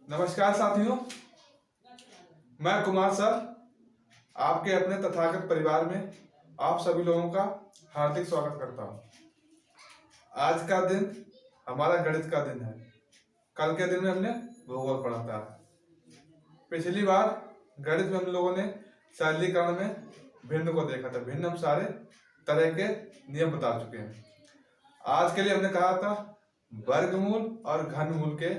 नमस्कार साथियों, मैं कुमार सर आपके अपने तथागत परिवार में आप सभी लोगों का हार्दिक स्वागत करता हूं। आज का दिन हमारा गणित का दिन है। कल के दिन में हमने भूगोल पढ़ा था। पिछली बार गणित में हम लोगों ने सरलीकरण में भिन्न को देखा था। भिन्न हम सारे तरह के नियम बता चुके हैं। आज के लिए हमने कहा था वर्गमूल और घनमूल के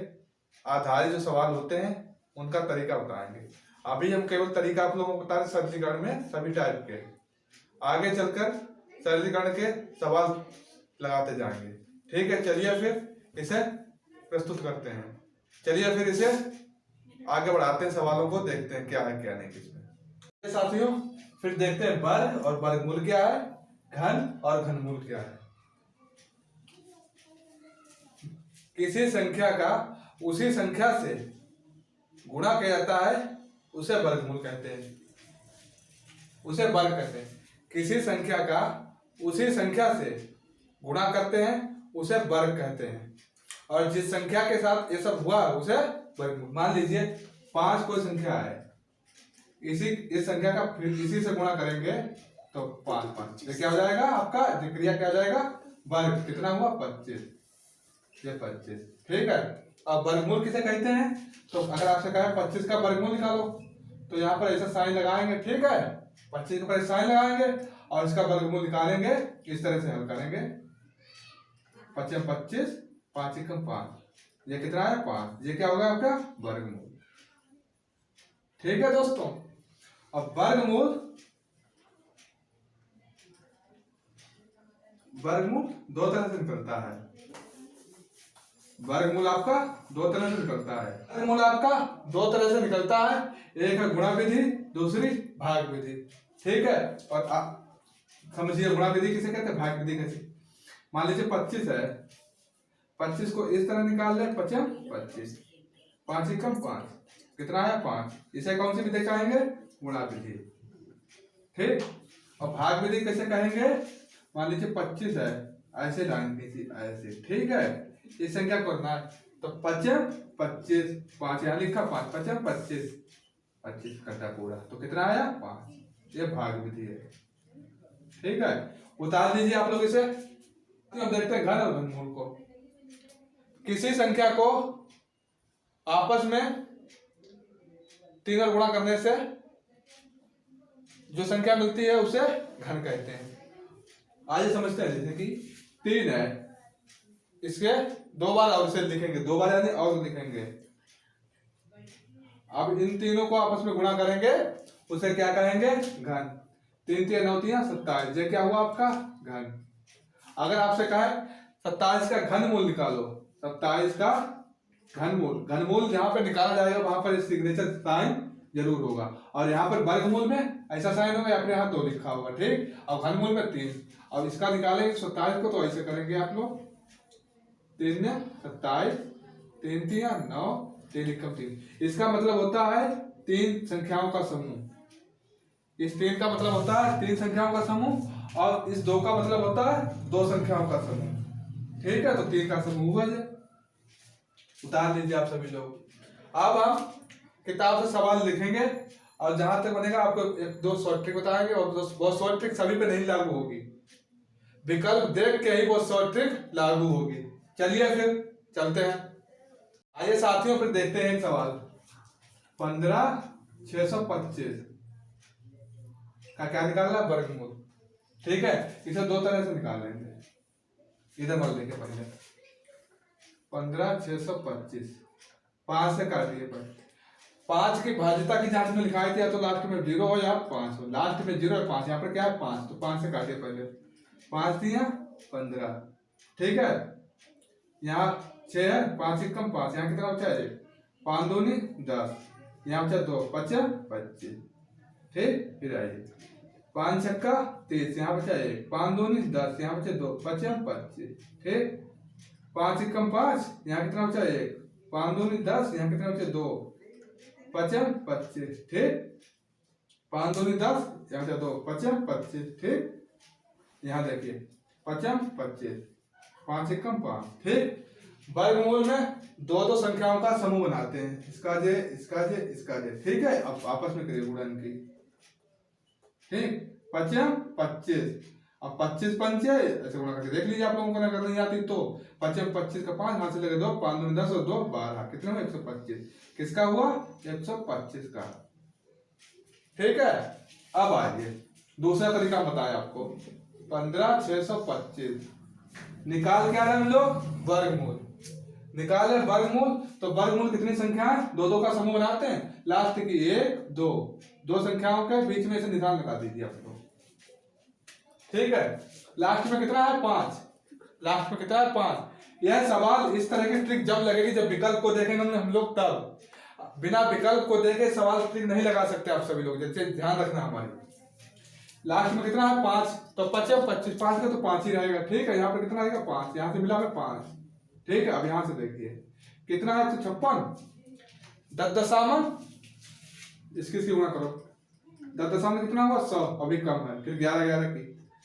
आधारित जो सवाल होते हैं उनका तरीका बताएंगे। अभी हम केवल तरीका आप लोगों को बता रहे सरलीकरण में सभी टाइप के। आगे चलकर सरलीकरण के सवाल लगाते जाएंगे। ठीक है, चलिए फिर इसे प्रस्तुत करते हैं। चलिए फिर इसे आगे बढ़ाते हैं, सवालों को देखते हैं क्या है क्या नहीं किसमें। साथियों, फिर देखते हैं वर्ग और वर्गमूल क्या है, घन और घनमूल क्या है। किसी संख्या का उसी संख्या से गुणा किया जाता है उसे वर्गमूल कहते हैं, उसे वर्ग कहते हैं। किसी संख्या का उसी संख्या से गुणा करते हैं उसे वर्ग कहते हैं। और जिस संख्या के साथ ये सब हुआ उसे वर्गमूल। मान लीजिए 5 कोई संख्या है, इस संख्या का फिर इसी से गुणा करेंगे तो 5 ये क्या हो जाएगा, आपका क्रिया क्या हो जाएगा, वर्ग। कितना हुआ, 25। ये 25। ठीक है। अब वर्गमूल किसे कहते हैं, तो अगर आपसे कहा 25 का वर्गमूल निकालो तो यहाँ पर ऐसा साइन लगाएंगे। ठीक है, 25 के ऊपर साइन लगाएंगे और इसका वर्गमूल निकालेंगे। इस तरह से हल करेंगे। 25 25, 5 एकम 5, ये कितना है 5। ये क्या होगा आपका वर्गमूल। ठीक है दोस्तों। अब वर्गमूल दो तरह से निकलता है। वर्गमूल आपका दो तरह से निकलता है। वर्गमूल आपका दो तरह से निकलता है। एक है गुणा विधि, दूसरी भाग विधि। ठीक है। और आप समझिए गुणा विधि किसे कहते हैं, भाग विधि कैसे। मान लीजिए 25 है, 25 को इस तरह निकाल ले, 25 25, 5 एकम 5, कितना है 5। इसे कौन सी विधि कहेंगे, गुणा विधि। ठीक। और भाग विधि कैसे कहेंगे, मान लीजिए 25 है, ऐसे लाइन खींची ऐसे। ठीक है। इस संख्या को करना है तो 25 25, 5 यहाँ लिखा, 5 25 25, 25 कटा पूरा तो कितना आया 5। ये भाग विधि है। ठीक है। उतार लीजिए आप लोग इसे। अब देखते हैं घन और घनमूल को। किसी संख्या को आपस में 3 और गुणा करने से जो संख्या मिलती है उसे घन कहते हैं। आइए समझते हैं। जैसे कि 3 है, इसके 2 बार और से लिखेंगे, 2 बार यानी और लिखेंगे। अब इन तीनों को आपस में गुणा करेंगे उसे क्या कहेंगे, घन। 3 3 9 3 27, ये क्या हुआ आपका घन। अगर आपसे कहे 27 का घनमूल निकालो, 27 का घनमूल, घनमूल जहां पर निकाला जाएगा वहां पर सिग्नेचर साइन जरूर होगा। और यहाँ पर वर्गमूल में ऐसा साइन होगा, अपने यहाँ 2 लिखा होगा। ठीक। और घनमूल में 3। अब इसका निकालेंगे 27 को तो ऐसे करेंगे आप लोग, 3 में 27, 3 3 9, 3 एकम 3। इसका मतलब होता है 3 संख्याओं का समूह। इस 3 का मतलब होता है 3 संख्याओं का समूह, और इस 2 का मतलब होता है 2 संख्याओं का समूह। ठीक है। तो 3 का समूह हुआ। ये उतार लीजिए आप सभी लोग। अब हम किताब से सवाल लिखेंगे और जहां तक बनेगा आपको 1-2 शॉर्ट ट्रिक बताएंगे। और वो शॉर्ट ट्रिक सभी पे नहीं लागू होगी, विकल्प देख के ही वो शॉर्ट ट्रिक लागू होगी। चलिए फिर चलते हैं। आइए साथियों फिर देखते हैं सवाल। 15,625 का क्या निकालना, वर्गमूल। ठीक है। इसे 2 तरह से निकाल लेंगे। इधर मत देखे पहले। 15,625 5 से काट दिए। 5 की भाज्यता की जांच में लिखाई थी, या तो लास्ट में 0 हो या 5 हो। लास्ट में 0 है, 5 यहाँ पर क्या है 5, तो 5 से काटिए पहले। 5 3 15। ठीक है। यहाँ 6 है, 5 एकम 5, यहाँ कितना बचा है 5 2 10, यहाँ बचा 2 25 25। ठीक। फिर आइए 5 छक्का 30, यहाँ बचा 1, 5 2 10, यहाँ बचे 2 25 25। ठीक। 5 एकम 5, यहाँ कितना बचा 1, 5 2 10, यहाँ कितना बचे 2 25 25। ठीक। 5 2 10, यहाँ बचा 2 25 25। ठीक। यहाँ देखिए 25 25, 5 एकम 5। ठीक। वर्गमूल में दो दो संख्याओं का समूह बनाते हैं, इसका जे इसका जे इसका जे, ठीक है। अब आपस में करिए गुणन की, ठीक। 25 25, अब 25 पंचे ऐसे गुणा करके देख लीजिए, आप लोगों को ना करनी आती तो 25 25 का 5 हाथ से लगे 2, 5 दूनी 10 और 2 12, कितने में 125, किसका हुआ 125 का, ठीक है। अब आइए दूसरा तरीका बताया आपको, 15 625, निकाल क्या रहे हम लोग, वर्गमूल निकाले वर्गमूल। तो वर्गमूल कितनी संख्या है, दो दो का समूह बनाते हैं, लास्ट की 1 2, दो संख्याओं के बीच में से निशान लगा दीजिए आप लोग, ठीक है। लास्ट में कितना है 5, लास्ट में कितना है 5। यह सवाल इस तरह की ट्रिक जब लगेगी जब विकल्प को देखेंगे हम लोग, तब बिना विकल्प को देखे सवाल ट्रिक नहीं लगा सकते आप सभी लोग, जैसे ध्यान रखना हमारे। लास्ट में कितना है 5, तो 25 25 5 का तो 5 ही रहेगा, ठीक है। यहाँ पे कितना रहेगा 5, यहाँ से मिला में 5, ठीक है। अब यहां से देखिए कितना है 156, 10 दशामन इसकी गुणा करो, 10 दशामन कितना हुआ 100, अभी कम है। फिर 11 11 की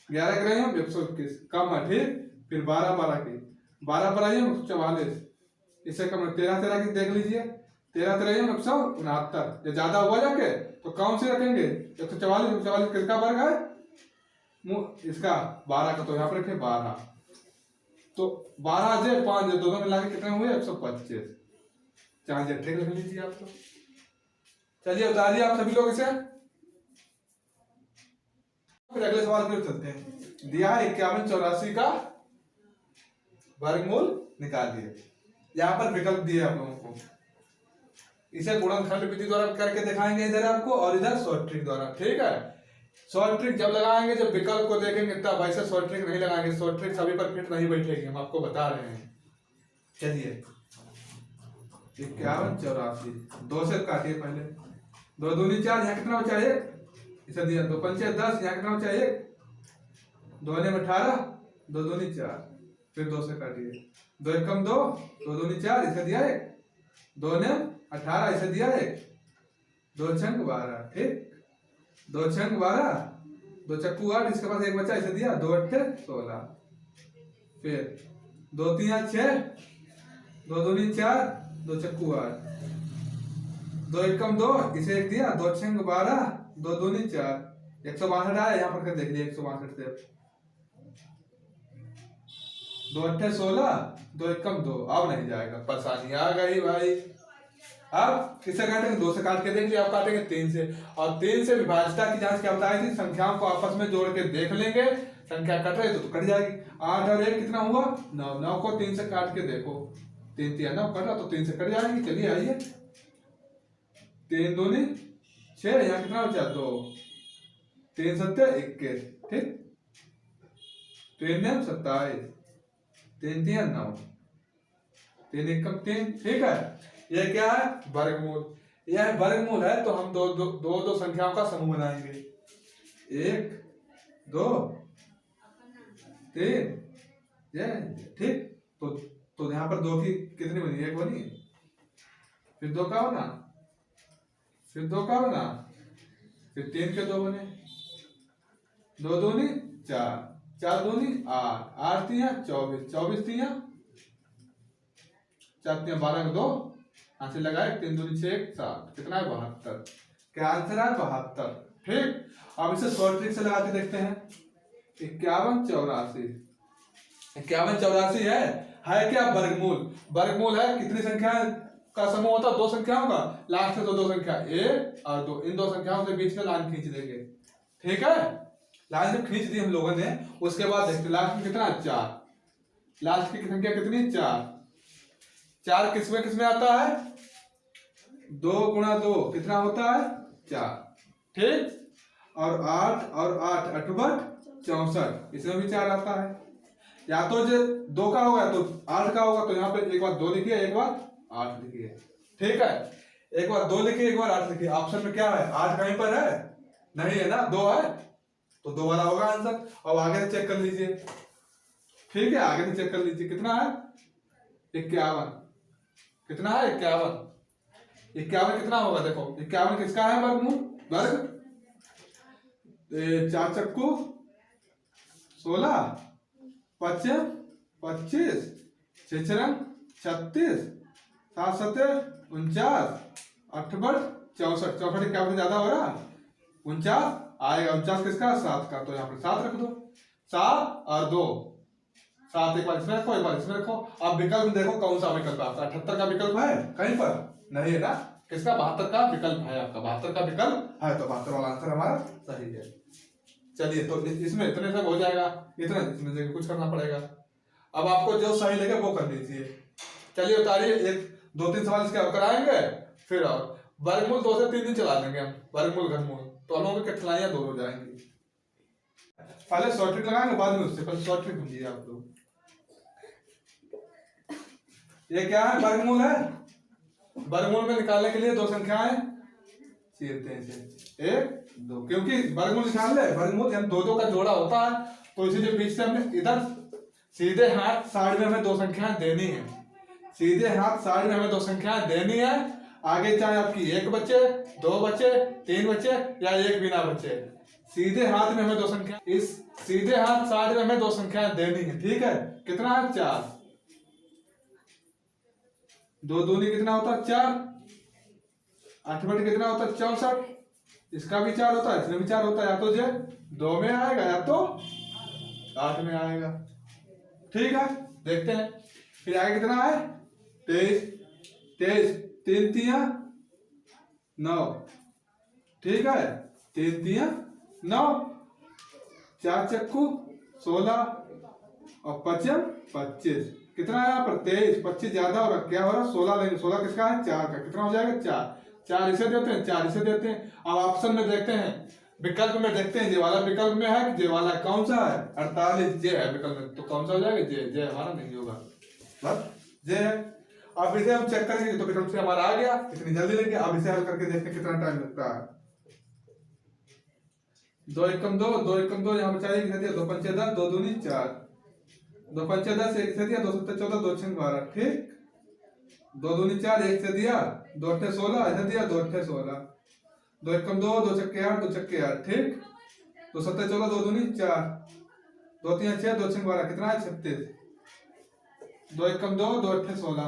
11 कर रहे हैं 121 कम है, ठीक। फिर 12 12 की 12 पर आइए 144, इससे कम है 13 13 की देख लीजिए, 13 13 169, ये ज्यादा हुआ जाके तो कौन से रखेंगे 144 144 किसका वर्ग है इसका 12 का, तो यहाँ पर रखे 12, तो 12 जे 5 जे दोनों मिला के कितने हुए 125, चाहे जे ठीक रख लीजिए आप लोग। चलिए उतारिए आप सभी लोग इसे, फिर अगले सवाल फिर चलते हैं। दिया है 51 84 का वर्गमूल निकालिए, यहाँ पर विकल्प दिए आप लोगों को, इसे गुणनखंड विधि द्वारा करके दिखाएंगे इधर आपको, और इधर शॉर्ट ट्रिक द्वारा, ठीक है। शॉर्ट ट्रिक जब लगाएंगे जब विकल्प को देखेंगे तब, ऐसे शॉर्ट ट्रिक नहीं लगाएंगे, शॉर्ट ट्रिक सभी पर फिट नहीं बैठेगी, हम आपको बता रहे हैं। चलिए 51 84, 2 से काटिए पहले, 2 दूनी 4, यहाँ कितना बचा 1, इसे दिया 2 पंचे 10, यहाँ कितना बचा 1, 2 ने 18, 2 दूनी 4, फिर 2 से काटिए, 2 एकम 2, 2 दूनी 4, इसे दिया 1, 2 ने 18, इसे दिया 1, 2 छंग 12, ठीक, 2 छंग 12, 2 चक्कू 8, इसके पास एक बच्चा, इसे दिया 2 अट्ठे 16, फिर 2 3 6, 2 दूनी 4, 2 चक्कू 8, 2 एकम 2, इसे एक दिया 2 छंग 12, 2 दूनी 4, 162 आया, यहाँ पर देख लिया 162 से 2 अट्ठे 16, 2 एकम 2, अब नहीं जाएगा, परेशानी आ गई भाई। अब किससे काटेंगे, 2 से काट के देख लिया, आप काटेंगे 3 से, और 3 से विभाज्यता की जांच क्या बताई थी, संख्याओं को आपस में जोड़ के देख लेंगे, संख्या कट रही तो कट जाएगी। 8 और 1 कितना हुआ 9, 9 को 3 से काट के देखो, 3 3 9 कटा तो 3 से कट जाएगी। चलिए आइए, 3 दूनी 6, यहाँ कितना बचा 2, 3 7 21, ठीक, 3 9 27, 3 3 9, 3 एकम 3, ठीक है। यह क्या है वर्गमूल, यह वर्गमूल है, तो हम दो संख्याओं का समूह बनाएंगे, 1 2 3, ये ठीक। तो यहाँ पर 2 की कितनी बनी, 1 बनी, फिर 2 का बना, फिर 2 का बना, फिर 3 के 2 बने, 2 दूनी 4, 4 दूनी 8, 8 3 24, 24 3 4 3 12 का 2, आंसर लगाए 3 दूनी 6 7, कितना है 72, क्या आंसर है 72, ठीक। अब इसे शॉर्ट ट्रिक से लगा के देखते हैं, 51 84, 51 84 है क्या वर्गमूल, वर्गमूल है, कितनी संख्या का समूह होता है, 2 संख्याओं का, लास्ट में दो संख्या 1 और 2, इन 2 संख्याओं के बीच में लाइन खींच देंगे, ठीक है। लाइन जब खींच दी हम लोगों ने, उसके बाद देखते लास्ट में कितना 4, लास्ट की संख्या कितनी 4, 4 किसमें आता है 2 गुणा 2 कितना होता है 4, ठीक। और 8 और 8 8 64, इसमें भी 4 आता है, या तो जो 2 का होगा तो 8 का होगा, तो यहाँ पे एक बार 2 लिखिए एक बार 8 लिखिए, ठीक है। एक बार 2 लिखिए एक बार 8 लिखिए, ऑप्शन में क्या है 8 कहीं पर है नहीं है ना, 2 है तो 2 वाला होगा आंसर। अब आगे से चेक कर लीजिए, ठीक है, आगे से चेक कर लीजिए कितना है 51, कितना है 51, 51 कितना होगा देखो, 51 किसका है वर्गमूल, वर्ग 4 चक्कू 16, 5 25, 6 रंग 36, 7 7 49, 8 8 64, 64 क्या ज्यादा हो रहा 49 आएगा। 49 किसका 7 का, तो यहाँ पर 7 रख दो। 7 और 2 7, एक बार इसमें रखो, एक बार इसमें रखो। अब विकल्प देखो कौन सा विकल्प है आपका। 78 का विकल्प है कहीं पर नहीं है ना, किसका 72 का विकल्प है आपका। 72 का विकल्प है तो 72 वाला आंसर हमारा सही है। चलिए तो इसमें इतने तक हो जाएगा, इतना इसमें से कुछ करना पड़ेगा। अब आपको जो सही लगे वो कर लीजिए। चलिए उतारिए, 1 2 3 सवाल इसके अब कराएंगे, फिर और वर्गमूल 2 से 3 दिन चला देंगे हम, वर्गमूल घनमूल, तो हम लोगों की कठिनाइयां दूर हो जाएंगी। पहले शॉर्ट ट्रिक लगाएंगे, बाद में उससे पहले शॉर्ट ट्रिक ढूंढिए आप लोग। ये क्या है, वर्गमूल है। वर्गमूल में निकालने के लिए 2 संख्याएं चीरते हैं, 1 2, क्योंकि वर्गमूल निकाल ले, वर्गमूल हम 2 2 का जोड़ा होता है, तो इसीलिए बीच से हमने इधर सीधे हाथ साइड में हमें 2 संख्याएं देनी है। सीधे हाथ साइड में हमें 2 संख्याएं देनी है। आगे चाहे आपकी 1 बचे, 2 बचे, 3 बचे या 1 बिना बचे, सीधे हाथ में हमें 2 संख्या, इस सीधे हाथ साइड में हमें 2 संख्याएं देनी है। ठीक है, कितना है 4, 2 दूनी कितना होता है 4, 8 बटे कितना होता है 64, इसका भी 4 होता है, इसमें भी 4 होता है। या तो जे 2 में आएगा या तो 8 में आएगा। ठीक है, देखते हैं फिर आगे कितना है 23, 23 3 3 9, ठीक है 3 3 9, 4 चक्कू 16 और 5 25, कितना है यहाँ पर 23, 25 ज्यादा हो रहा, क्या हो रहा 16 लेंगे, 16 किसका है 4 का, कितना हो जाएगा 4, 4 इसे देते हैं, 4 इसे देते हैं। अब ऑप्शन में देखते हैं, विकल्प में देखते हैं, जे वाला विकल्प में है, जे वाला कौन सा है 48, जे है विकल्प में, तो कौन सा हो जाएगा जे, जे हमारा नहीं होगा, बस जे है। अब इसे हम चेक करेंगे तो विकल्प से हमारा आ गया, इतनी जल्दी लेंगे। अब इसे हल करके देखते हैं कितना टाइम लगता है। 2 एकम 2, 2 एकम 2 यहाँ बचा दिया, 2 पंचे 10, 2 दूनी 4, 2 पंचे 10, 1 से दिया, 2 सत्ते 14, 2 छंग 12, ठीक 2 दूनी 4, 1 से दिया, 2 अट्ठे 16, ऐसे दिया 2 अट्ठे 16, 2 एकम 2, 2 छक्के 8, 2 छक्के 8, ठीक 2 सत्ते 14, 2 दूनी 4, 2 3 6, 2 छंग 12, कितना है 36, 2 एकम 2, 2 अट्ठे 16,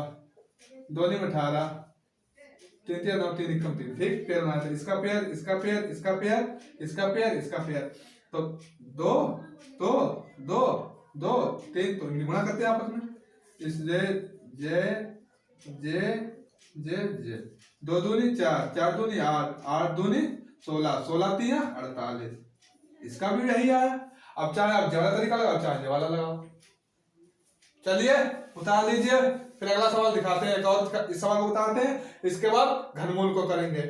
2 नीम 18, 3 3 9, 3 एकम 3, ठीक पेयर बनाते हैं, इसका पेयर, इसका पेयर, इसका पेयर, इसका पेयर, इसका पेयर, तो 2 2 2 2 3, तो गुणा करते हैं आपस में, इस जे जे जे जे जे, 2 दूनी 4, 4 दूनी 8, 8 दूनी 16, 16 3 48, इसका भी यही आया। अब चाहे आप ज्यादा तरीका लगाओ, चाहे ये वाला लगाओ। चलिए उतार लीजिए, फिर अगला सवाल दिखाते हैं, एक और इस सवाल को उतारते हैं, इसके बाद घनमूल को करेंगे।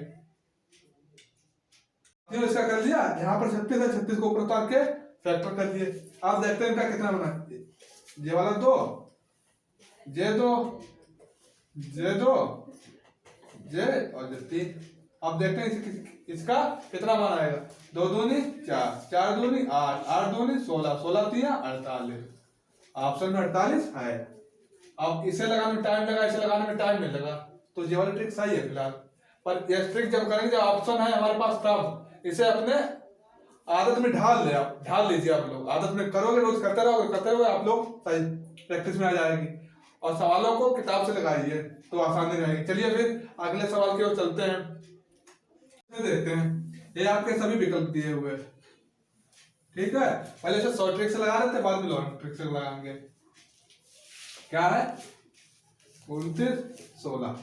इसका कर लिया, यहाँ पर 36 है, 36 को ऊपर उतार के फैक्टर कर लिए। आप देखते हैं इनका कितना बना, ये वाला 2, जे 2, जे 2, जे और जे 3। अब देखते हैं इसका कितना मान आएगा, 2 दूनी 4, 4 दूनी 8, 8 दूनी 16, 16 3 48, ऑप्शन में 48 है। अब इसे लगाने में टाइम लगा, इसे लगाने में टाइम नहीं लगा, तो ये वाली ट्रिक सही है फिलहाल। पर ये ट्रिक जब करेंगे, जब ऑप्शन है हमारे पास, तब इसे अपने आदत में ढाल ले, आप ढाल लीजिए, आप लोग आदत में करोगे, रोज करते रहोगे आप लोग सही प्रैक्टिस में आ जाएगी। और सवालों को किताब से लगाइए तो आसानी रहेगी। चलिए फिर अगले सवाल की ओर चलते हैं, देखते हैं। ये आपके सभी विकल्प दिए हुए, ठीक है, पहले से शॉर्ट ट्रिक से लगा रहे थे, बाद में लॉन्ग ट्रिक से लगाएंगे। क्या है 29 16,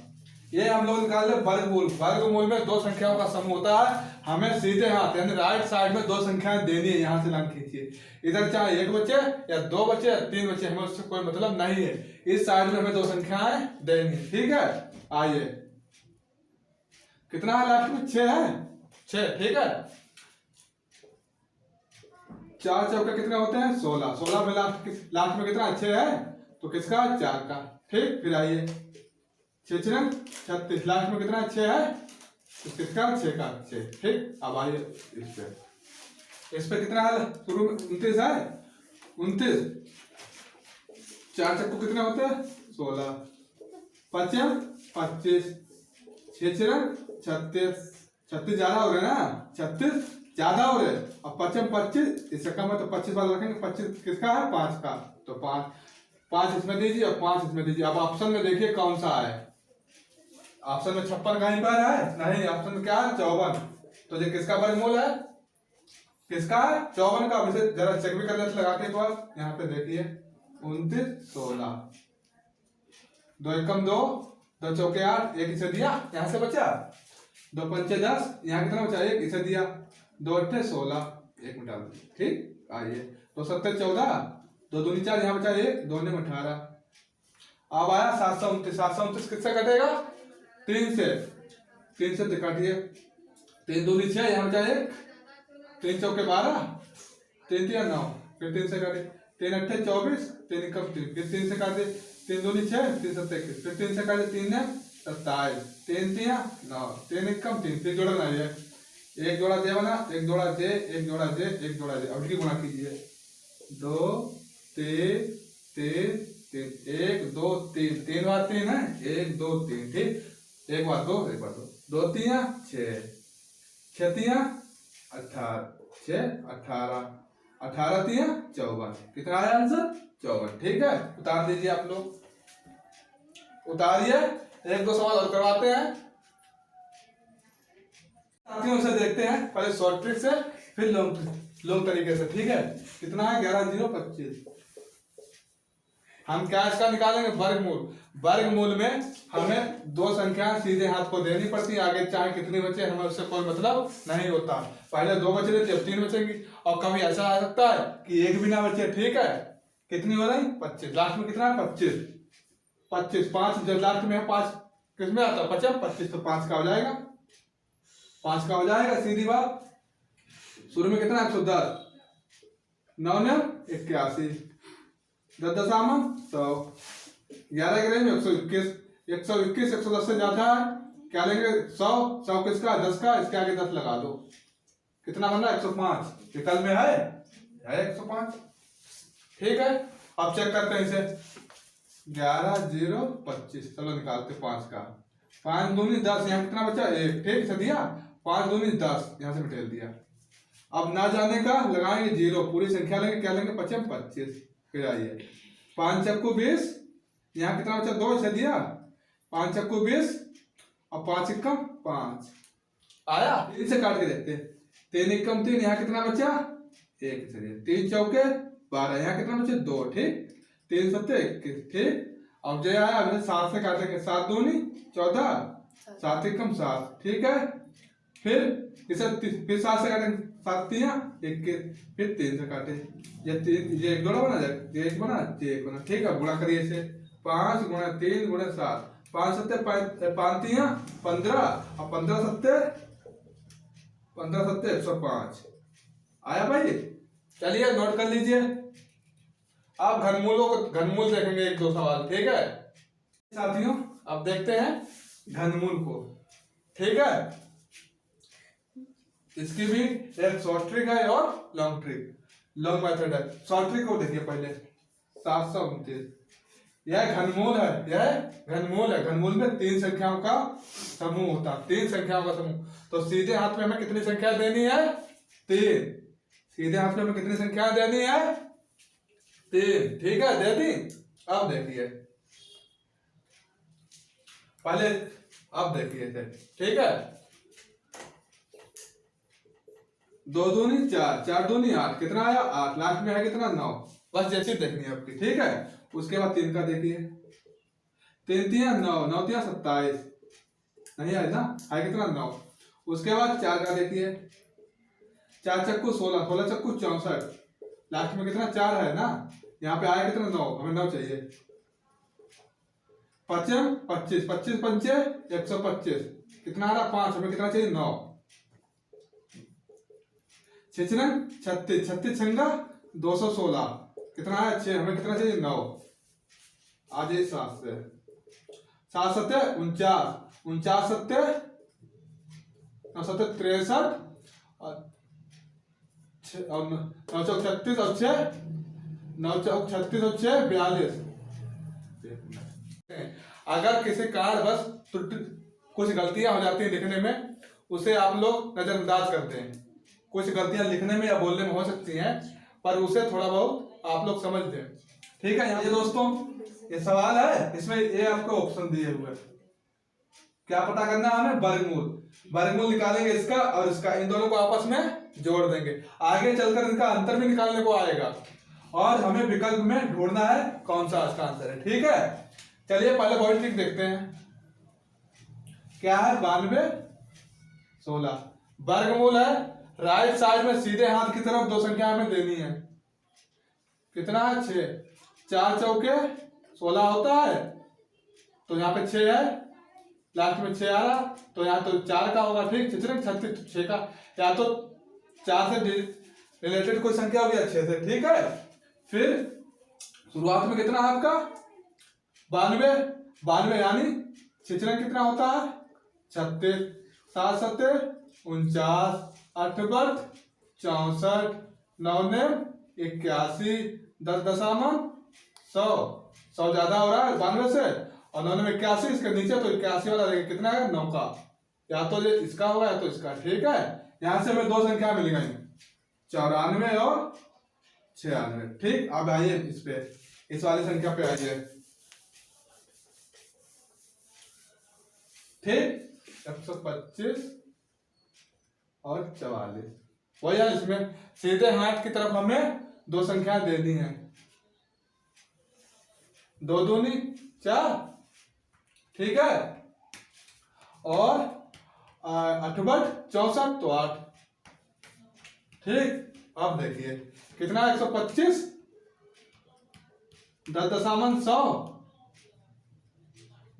ये हम लोग निकाल ले वर्गमूल। वर्गमूल में 2 संख्याओं का समूह होता है, हमें सीधे हाथ यानी राइट साइड में 2 संख्याएं देनी है। यहाँ से लाइन खींचिए, इधर चाहे 1 बचे या 2 बचे या 3 बचे, हमें उससे कोई मतलब नहीं है। इस साइड में हमें 2 संख्याएं देनी है, ठीक है। आइए कितना है लास्ट में 6 है, 6, ठीक है। 4 चौके कितने होते हैं 16, 16 में लास्ट में कितना 6 है, तो किसका 4 का, ठीक। फिर आइए 6 6 36, लास्ट में कितना 6 है, तो किसका 6 का 6, ठीक। अब आइए इस पे कितना है, शुरू में 29 है, 29, 4 चक्कू कितने होते हैं 16, 5 25, 6 6 36, 36 ज्यादा हो रहे ना, 36 ज्यादा हो रहे, अब 25 25, इससे कम है तो 25 वाला रखेंगे, 25 किसका है 5 का, तो 5 5 इसमें दीजिए और 5 इसमें दीजिए। अब ऑप्शन में देखिए कौन सा है। ऑप्शन में 56 कहीं पर है नहीं, ऑप्शन में क्या है 54। तो ये किसका वर्गमूल है, किसका है 54 का। इसे जरा चेक भी कर लेते लगा के एक बार। यहाँ पे देखिए 29 16, 2 एकम 2, 2 चौके 8, एक इसे दिया यहाँ से बचा, 2 पंचे 10, यहाँ कितना बचा एक इसे दिया, 2 अट्ठे 16, एक मिटा दो। ठीक आइए 2 सत्ते 14, 2 दूनी 4, यहाँ बचा एक, 2 ने 18। अब आया 729, 729 किससे कटेगा 3 से, 3 से काटिए, 3 दूनी 6, यहाँ बचा एक, 3 चौके 12, 3 तिया 9, फिर 3 से काटे, 3 अट्ठे 24, 3 एकम 3, फिर 3 से काटे, 3 दूनी 6, 3 सत्ते 21, फिर 3 से काटे, 3 ने 27, 3 तिया 9, 3 एकम 3, फिर जोड़ना है एक जोड़ा जे बना, एक जोड़ा जे, एक जोड़ा जे, एक जोड़ा जे। अब गुणा कीजिए 2 3 3 3, 1 2 3, 3 बार 3 है, 1 2 3, ठीक, 1 बार 2, 1 बार 2, 2 तिया 6, 6 तिया 18, 6 18, 18 तिया 54। कितना आया आंसर 54। ठीक है, उतार दीजिए आप लोग, उतारिए। एक दो सवाल और करवाते हैं साथियों से, देखते हैं पहले शॉर्ट ट्रिक से फिर लॉन्ग तरीके से। ठीक है, कितना है 11 0 25। हम क्या इसका निकालेंगे वर्गमूल। वर्गमूल में हमें दो संख्या सीधे हाथ को देनी पड़ती है, आगे चाहे कितनी बचे हमें उससे कोई मतलब नहीं होता। पहले 2 बचे थे, अब 3 बचेंगी, और कभी ऐसा आ सकता है कि एक भी ना बचे। ठीक है, कितनी हो रही 25, लास्ट में कितना है 25, 25 5 जब लास्ट में है 5 किसमें आता है 25, 25 तो 5 का हो जाएगा, 5 का हो जाएगा सीधी बात। शुरू में कितना 110, 9 ने 81, 10 दशामन 100, 11 के में 121, 121 110 से ज्यादा है, क्या लेंगे 100, 100 किसका 10 का, इसके आगे 10 लगा दो, कितना बन रहा 105। विकल्प में है 105। ठीक है, अब चेक करते हैं इसे, 11 0 25। चलो निकालते 5 का, 5 दूनी 10, यहाँ कितना बचा 1, ठीक से दिया, 5 दूनी 10, यहाँ से मिटेल दिया। अब ना जाने का लगाएंगे 0, पूरी संख्या लेंगे, क्या लेंगे 25 25। फिर आइए 5 चक्कू 20, यहाँ कितना बचा 2 से दिया, 5 चक्कू 20 और 5 एकम 5 आया। 3 से काट के देखते, 3 एकम 3, यहाँ कितना बचा 1 से दिया, 3 चौके 12, यहाँ कितना बचे 2, ठीक, 3 सत्ते 21, ठीक। अब जो आया अभी 7 से काटेंगे, 7 दूनी 14, 7 एकम 7, ठीक है। फिर इसे फिर 7 से काटेंगे, 7 तिया 21, फिर 3 से काटे, ये एक जोड़ा बना जाए, ये एक बना, ये एक बना, ठीक है। गुणा करिए इसे, 5 गुणा 3 गुणा 7, 5 सत्ते 5 तिया 15 और 15 सत्ते 105 आया भाई। चलिए नोट कर लीजिए। अब घनमूल देखेंगे एक दो सवाल, ठीक है साथियों। अब देखते हैं घनमूल को, ठीक है। इसकी भी एक शॉर्ट ट्रिक है और लॉन्ग ट्रिक, लॉन्ग मेथड है। शॉर्ट ट्रिक को देखिए पहले, 729 यह घनमूल है, यह घनमूल है। घनमूल में 3 संख्याओं का समूह होता है, 3 संख्याओं का समूह। तो सीधे हाथ में हमें कितनी संख्या देनी है 3, सीधे हाथ में हमें कितनी संख्या देनी है 3, ठीक है दे दी। अब देखिए पहले, अब देखिए ठीक है, 2 दूनी 4, 4 दूनी 8, कितना आया 8, लास्ट में है कितना 9। बस जैसी देखनी है आपकी, ठीक है। उसके बाद 3 का देखिए, 3 तिया 9, 9 तिया 27, नहीं आया ना, है कितना 9। उसके बाद 4 का देखिए, 4 चक्कू 16, 16 चक्कू 64, लास्ट में कितना 4 है ना, यहाँ पे आया कितना 9, हमें 9 चाहिए। 5 25, 25 पंचे 125, कितना आ रहा 5, हमें कितना चाहिए 9। 6 36, 36 छंगा 216, कितना है 6, हमें कितना चाहिए 9। आ जाइए 7 से, 7 सत्ते 49, 49 सत्ते 9 सत्ते 63 और 9 चौक 36 और 6 9 चौक 36 और 6 42। अगर किसी कारण बस कुछ गलतियां हो जाती हैं लिखने में, उसे आप लोग नजरअंदाज करते हैं। कुछ गलतियां लिखने में या बोलने में हो सकती हैं, पर उसे थोड़ा बहुत आप लोग समझ दें, ठीक है। यहाँ ये दोस्तों ये सवाल है, इसमें ये आपको ऑप्शन दिए हुए हैं। क्या पता करना है हमें? वर्गमूल। वर्गमूल निकालेंगे इसका और इसका, इन दोनों को आपस में जोड़ देंगे। आगे चलकर इनका अंतर भी निकालने को आएगा और हमें विकल्प में ढूंढना है कौन सा इसका आंसर है। ठीक है, चलिए पहले बॉडी ट्रिक देखते हैं। क्या है? 92 16 वर्गमूल है। राइट साइड में सीधे हाथ की तरफ दो संख्या हमें देनी है। कितना है? 6। 4 चौके 16 होता है, तो यहाँ पे 6 है, लास्ट में 6 आ रहा, तो यहाँ तो 4 का होगा। ठीक, 36 6 का, या तो 4 से रिलेटेड कोई संख्या होगी 6 से। ठीक है, फिर शुरुआत में कितना है आपका? 92 यानी 6 कितना होता है? 36। 7 7 49, 8 8 64, 9 9 81, 10 दशामन 100। 100 ज्यादा हो रहा है 92 से, और 9 में 81, इसके नीचे तो 81 वाला रहेगा। कितना है? 9 का, या तो ये इसका होगा या तो इसका। ठीक है, यहां से हमें दो संख्या मिल गई, 94 और 96। ठीक, अब आइए इस पे, इस वाली संख्या पे आइए। ठीक, 125 और 44। वही है, इसमें सीधे हाथ की तरफ हमें दो संख्या देनी है। 2 दूनी 4। ठीक है, और 8 8 64 तो 8। ठीक, अब देखिए कितना? 125, 10 दशामन 100,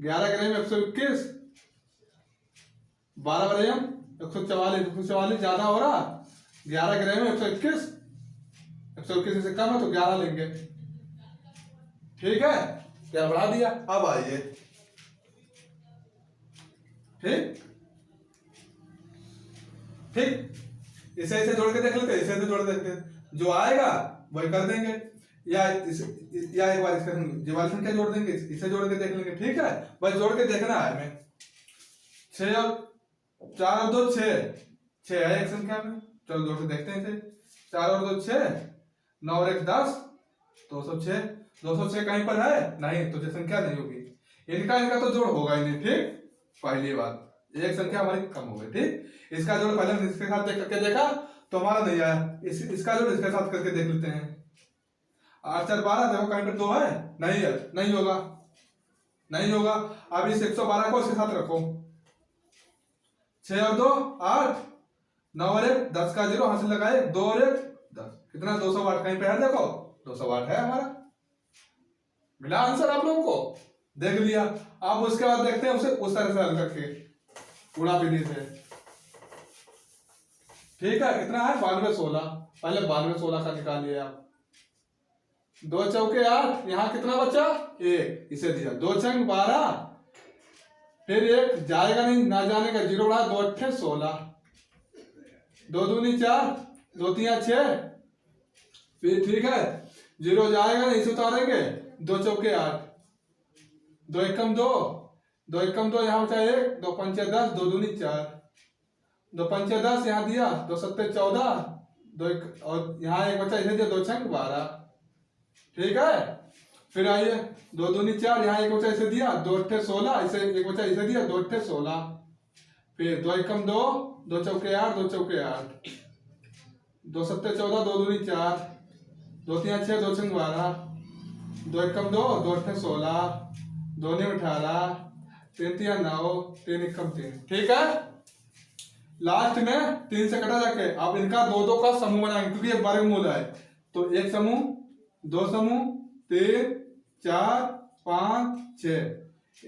11 ग्राम 121, 12 ग्राम 144। 144 ज्यादा हो रहा, 11 ग्राम 121, 121 से कम है तो 11 लेंगे। ठीक है, 11 बढ़ा दिया। अब आइए, ठीक ठीक, इसे जोड़ के देख लेते, इसे जोड़ देते, जो आएगा वही कर देंगे, या एक बार इसका जो वाली संख्या जोड़ देंगे, इसे जोड़ के देख लेंगे। ठीक है, बस जोड़ के देखना है हमें। 6 और 4 और 2 6 है एक संख्या में, चलो जोड़ के देखते हैं इसे। 4 और 2 6, 9 और 1 10, 206। 206 कहीं पर है? नहीं, तो ये संख्या नहीं होगी। इनका तो जोड़ होगा ही नहीं। ठीक, पहली बात, एक संख्या हमारी कम हो गई। ठीक, इसका जोड़ पहले हमने इसके साथ करके देखा तो हमारा नहीं आया, इसका जोड़ इसके साथ करके देख लेते हैं। 8 4 12, देखो कहीं पर 2 है? नहीं है, नहीं होगा, नहीं होगा। अब इस 112 को इसके साथ रखो। 6 और 2 8, 9 और 1 10 का 0 हासिल लगाए, 2 और 1 10, कितना? 208 कहीं पे है? देखो 208 है हमारा, मिला आंसर आप लोगों को, देख लिया। अब उसके बाद देखते हैं उसे उस तरह से हल करके, गुणा विधि से। ठीक है, कितना है? 92 16। पहले 92 16 का निकालिए आप। 2 चौके 8, यहाँ कितना बचा? 1, इसे दिया। 2 छंग 12, फिर 1 जाएगा नहीं, ना जाने का 0 बढ़ा, 2 8 16, 2 दूनी 4, 2 3 6, फिर ठीक है 0 जाएगा नहीं, इसे उतारेंगे। 2 चौके 8, 2 एकम 2, 2 एकम 2, यहाँ बचा 1, 2 पंचे 10, 2 दूनी 4, 2 पंचे 10 यहाँ दिया, 2 सत्ते 14, 2 और यहाँ 1 बचा, इसे दिया। 2 छंग 12। ठीक है, फिर आइए 2 दूनी 4, यहाँ 1 बचा, इसे दिया। 2 अट्ठे 16, इसे 1 बचा, इसे दिया। 2 अट्ठे 16, फिर 2 एकम 2, 2 चौके 8, 2 चौके 8, 2 सत्ते 14, 2 दूनी 4, 2 3 6, 2 छंग 12, 2 एकम 2, 2 अट्ठे 16, 2 9 18, 3 3 9, 3 एकम 3। ठीक है, लास्ट में 3 से कटा जाके अब इनका 2 2 का समूह बनाएंगे, क्योंकि ये वर्गमूल है। तो एक समूह, 2 समूह, 3 4 5 6,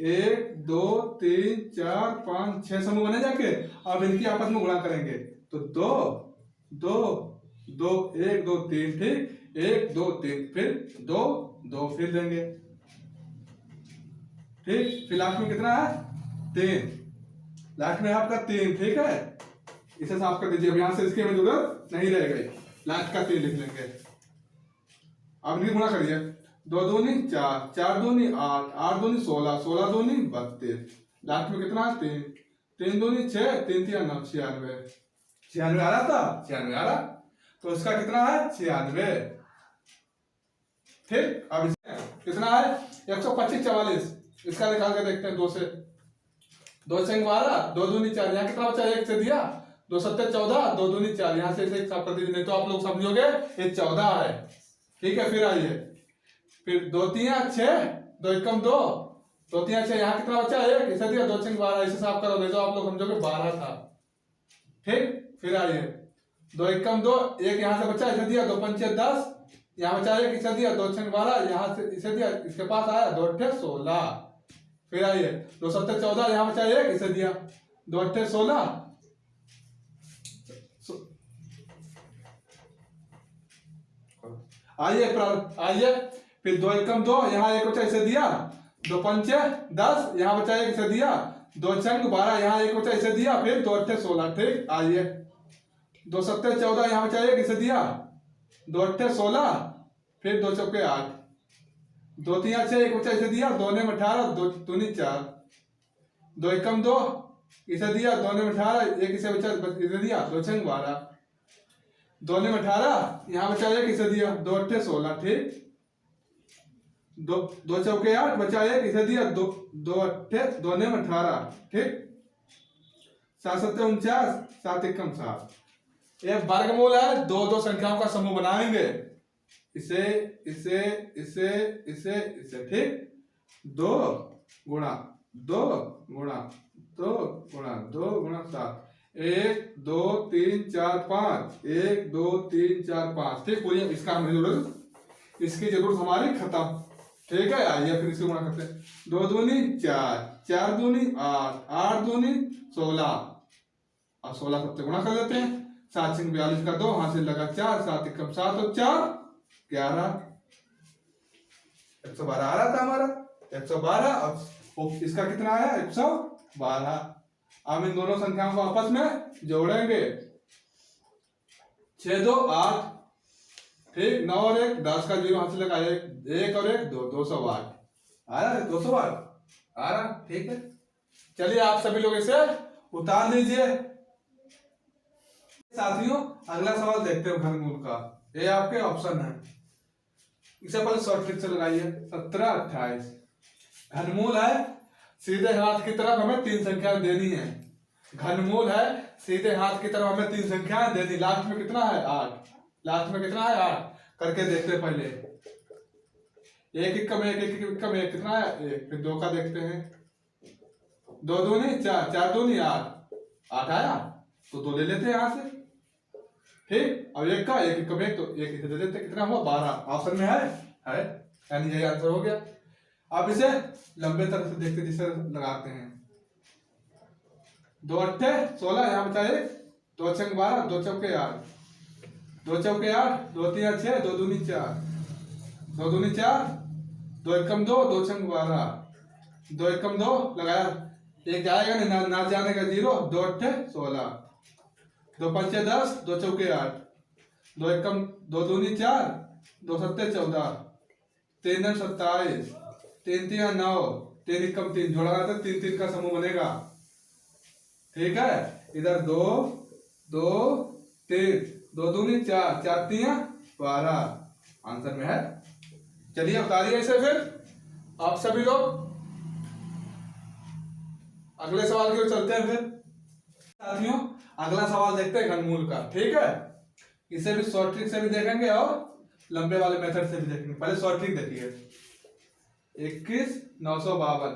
1 2 3 4 5 6 समूह बने जाके। अब इनकी आपस में गुणा करेंगे, तो 2 2 2 1 2 3। ठीक, 1 2 3, फिर 2 2, फिर देंगे। ठीक, फिर लास्ट में कितना है? 3, लास्ट में आपका 3। ठीक है, इसे साफ कर दीजिए, अब यहां से इसकी हमें जरूरत नहीं रह गई, लास्ट का 3 लिख लेंगे। अब इनकी गुणा करिए, 2 दूनी 4, 4 दूनी 8, 8 दूनी 16, 16 दूनी 32, लास्ट में कितना है? 3, 3 दूनी 6, 3 3 9 96। 96 आ रहा था? 96 आ रहा, तो इसका कितना है? 96। फिर अब इसे कितना है 125 44। इसका निकाल के देखते हैं 2 से 2 से 12 2 दूनी 4। यहाँ कितना बचा 1 से दिया 2 सत्ते 14 2 दूनी 4। यहाँ से इसे साफ कर दीजिए नहीं तो आप लोग समझोगे ये 14 है। ठीक है फिर आइए फिर 2 3 6 2 एकम 2 2 3 6। यहाँ कितना बचा 1 इसे दिया 2 6 12। इसे साफ करो नहीं तो आप लोग समझोगे 12 था। ठीक फिर आइए 2 एकम 2 1 यहाँ से बचा इसे दिया 2 5 10। यहाँ बचा 1 इसे दिया 2 6 12। यहाँ से इसे दिया इसके पास आया 2 8 16। फिर आइए 2 7 14। यहाँ बचा 1 इसे दिया 2 8 16। आइए फिर 2 एकम 2। यहाँ 1 बचा इसे दिया 2 5 10। यहाँ बचा 1 इसे दिया 2 6 12। यहाँ 1 बचा इसे दिया फिर 2 8 16। ठीक आइए 2 7 14। यहाँ बचा 1 इसे दिया 2 8 16 फिर 2 चौके 8 2 3 6। 1 बचा इसे दिया 2 9 18 2 दूनी 4 2 एकम 2 इसे दिया 2 9 18। 1 इसे बचा इसे दिया 2 6 12 2 9 18। यहाँ बचा 1 इसे दिया 2 8 16। ठीक 2 चौके 8 बचा 1 इसे दिया 2 8 2 9 18। ठीक 7 7 49 7 एकम 7। ये वर्गमूल है। दो संख्याओं का समूह बनाएंगे इसे इसे इसे इसे इसे। ठीक 2 गुणा 2 गुणा 2 गुणा 2 गुणा 7 1 2 3 4 5 1 2 3 4 5। ठीक पूरी इसका हमें जरूरत इसकी जरूरत हमारी खत्म। ठीक है आइए फिर इसे गुणा करते हैं 2 दूनी 4 4 दूनी 8 8 दूनी 16। अब 16 सबसे गुणा कर लेते हैं 7 6 42 का 2 हाथ से लगा 4 7 एकम 7 और 4 11 112 आ रहा था हमारा 112। और इसका कितना आया 112। हम इन दोनों संख्याओं को आपस में जोड़ेंगे 6 2 8। ठीक 9 और 1 10 का 0 हाथ से लगा 1 और 1 2 208 आ रहा है 208 आ रहा। ठीक है चलिए आप सभी लोग इसे उतार लीजिए। साथियों अगला सवाल देखते हैं घनमूल का। ये आपके ऑप्शन है। इसे पहले शॉर्ट ट्रिक से लगाइए 17 28। घनमूल है सीधे हाथ की तरफ हमें 3 संख्या देनी है। घनमूल है सीधे हाथ की तरफ हमें 3 संख्याएं देनी। लास्ट में कितना है 8। लास्ट में कितना है 8 करके देखते हैं पहले 1 1 कम 1 1 1 कम 1 कितना है 1। फिर 2 का देखते हैं 2 दूनी 4 4 दूनी 8 8 आया तो 2 ले लेते हैं यहाँ से। ठीक अब 1 का 1 1 कम 1 तो 1 इसे दे देते कितना हुआ 12। ऑप्शन में है यानी यही आंसर हो गया। अब इसे लंबे तरह से देखते जिसे लगाते हैं 2 8 16। यहाँ बचा 1 2 6 12 2 चौके 8 2 चौके 8 2 3 6 2 दूनी 4 2 दूनी 4 2 एकम 2 2 6 12 2 एकम 2 लगाया 1 जाएगा नहीं ना जाने का 0 2 8 16 2 5 10 2 चौके 8 2 एकम 2 दूनी 4 2 7 14 3 9 27 3 3 9 3 एकम 3 जोड़ा तो 3 3 का समूह बनेगा। ठीक है इधर 2 2 3 2 दूनी 4 4 3 12 आंसर में है। चलिए उतारिए इसे फिर आप सभी लोग अगले सवाल की ओर चलते हैं। फिर साथियों अगला सवाल देखते हैं घनमूल का। ठीक है इसे भी शॉर्ट ट्रिक से भी देखेंगे और लंबे वाले मेथड से भी देखेंगे। पहले शॉर्ट ट्रिक देखिए 21 952।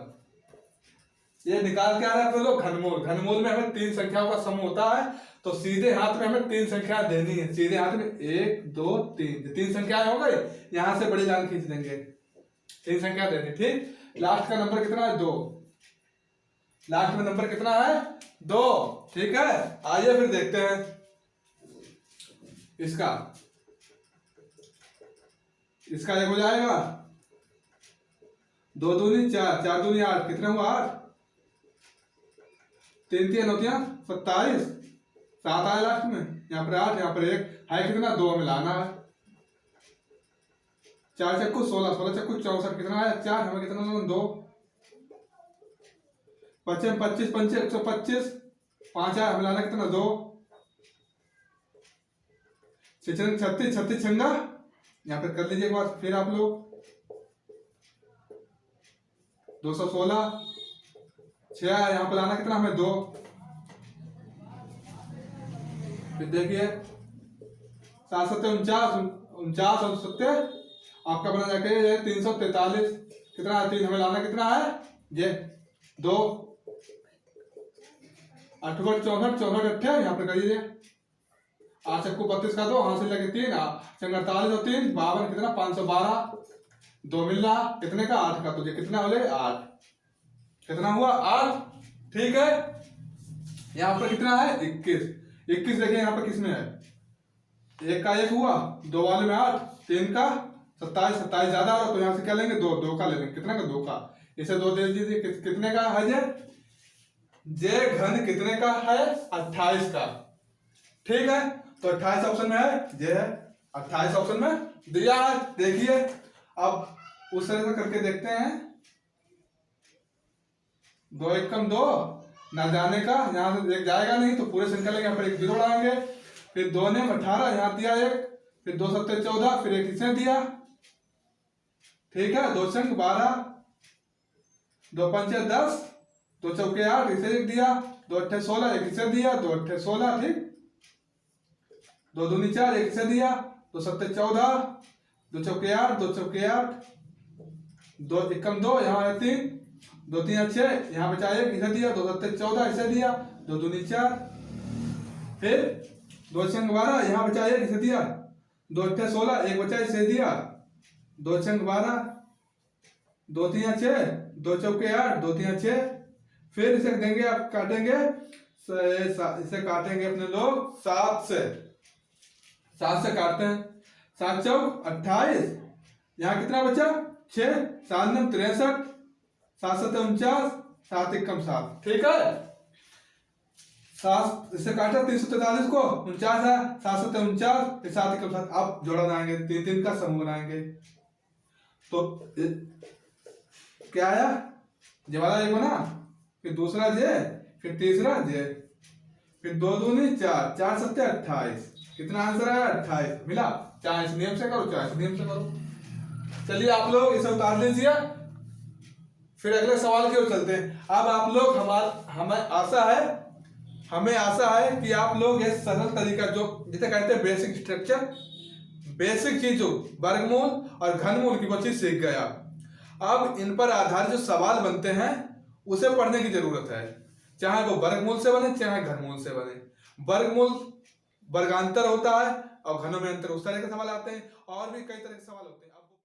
ये निकाल के आ रहा है तो लोग घनमूल। घनमूल में हमें 3 संख्याओं का समूह होता है तो सीधे हाथ में हमें 3 संख्या देनी है। सीधे हाथ में 1 2 3 3 संख्याएं हो गई। यहां से बड़ी लाइन खींच देंगे 3 संख्या देनी। ठीक लास्ट का नंबर कितना है 2। लास्ट में नंबर कितना है 2। ठीक है आइए फिर देखते हैं इसका 1 हो जाएगा 2 दूनी 4 4 दूनी 8 कितना हुआ 8 3 3 9 27 7 आया लास्ट में। यहाँ पर 8 यहाँ पर 1 है कितना 2 मिलाना है 4 चक्कू 16 16 चक्कू 64 कितना आया 4 हमें कितना 2 25 25 5 125 5 आया मिलाना कितना 2 36 36 छंगा यहाँ पर कर लीजिए एक बार फिर आप लोग 216, 6 है, यहाँ पे लाना कितना हमें 2। फिर देखिए 7 सत्ते 49, 49 और 70 आपका बना जाके 343। कितना है 3, हमें लाना कितना है ये 2। 8 64, 64 8 यहाँ पे करिए 8 चक्कू 32 का 2, हाथ से लगे 3, 48 और 3 52, कितना 512। 2 मिल रहा कितने का 8 का, तुझे कितना बोले 8, कितना हुआ 8। ठीक है, यहाँ पर कितना है 21। 21 देखिए यहाँ पर किसमें है, 1 का 1 हुआ, 2 वाले में 8, 3 का 27, 27 ज्यादा हो तो यहाँ से क्या लेंगे 2, 2 का ले लेंगे, कितना का 2 का, इसे 2 दे दीजिए। कितने का है जे घन कितने का है 28 का। ठीक है, तो 28 ऑप्शन में है, ये है 28 ऑप्शन में दिया है। देखिए अब उस तरह से करके देखते हैं। 2 1 कम 2 ना जाने का, यहाँ से एक जाएगा नहीं तो पूरे संख्या लेंगे, यहाँ पर एक 0 लगाएंगे। फिर 2 ने 18 यहाँ दिया 1, फिर 2 सत्ते 14, फिर 1 इसने दिया। ठीक है, 2 संग 12, 2 पंचे 10, 2 चौके 8 इसे एक दिया, 2 अट्ठे 16 एक इसे दिया, 2 अट्ठे 16। ठीक, 2 दूनी 4 एक इसे दिया, 2 सत्ते 14, 2 चौके 8, 2 चौके 8, 2 एकम 2 यहाँ है 3, 2 3 6 यहाँ बचा 1 इसे दिया, 2 सत्ते 14 इसे दिया, 2 दूनी 4, फिर 2 छंग 12 यहाँ बचा 1 इसे दिया, 2 अट्ठे 16 एक बचा इसे दिया, 2 छंग 12, 2 3 6, 2 चौके 8, 2 3 6। फिर इसे देंगे आप काटेंगे, इसे काटेंगे अपने लोग 7 से, 7 से काटते हैं। 7 चौक 28, यहाँ कितना बचा 6, 7 9 63, 7 7 49, 7 एकम 7। ठीक है, 7 इसे काटा 343 को 49 है, 7 7 49, 7 एकम 7। अब जोड़ा बनाएंगे, 3 3 का समूह बनाएंगे। तो क्या आया, ये वाला एक बना, फिर दूसरा जे, फिर तीसरा जे, फिर 2 दूनी 4, 4 सत्ते 28। कितना आंसर आया 28 मिला। चाहे इस नियम से करो, चाहे इस नियम से करो। चलिए आप लोग इसे उतार लीजिए, फिर अगले सवाल की ओर चलते हैं। अब आप लोग हमें आशा है कि आप लोग ये सरल तरीका जो जिसे कहते हैं बेसिक स्ट्रक्चर, बेसिक चीजों वर्गमूल और घनमूल की वो चीज सीख गया। अब इन पर आधारित जो सवाल बनते हैं उसे पढ़ने की जरूरत है, चाहे वो वर्गमूल से बने चाहे घनमूल से बने। वर्गमूल वर्गांतर होता है और घनों में अंतर, उस तरह के सवाल आते हैं, और भी कई तरह के सवाल होते हैं।